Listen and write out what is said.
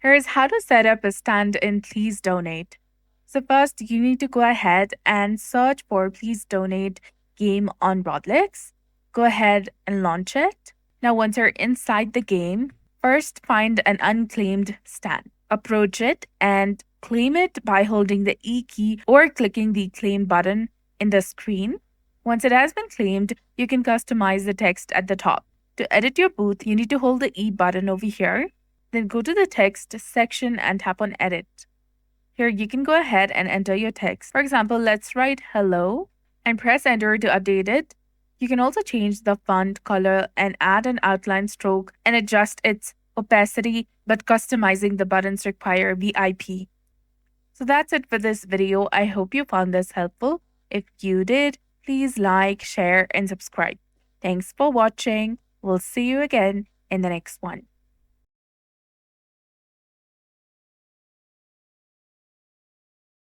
Here's how to set up a stand in Please Donate. So first, you need to go ahead and search for Please Donate game on Roblox. Go ahead and launch it. Now, once you're inside the game, first find an unclaimed stand. Approach it and claim it by holding the E key or clicking the claim button in the screen. Once it has been claimed, you can customize the text at the top. To edit your booth, you need to hold the E button over here. Then go to the text section and tap on edit. Here you can go ahead and enter your text. For example, let's write hello and press enter to update it. You can also change the font color and add an outline stroke and adjust its opacity, but customizing the buttons require VIP. So that's it for this video. I hope you found this helpful. If you did, please like, share, and subscribe. Thanks for watching. We'll see you again in the next one.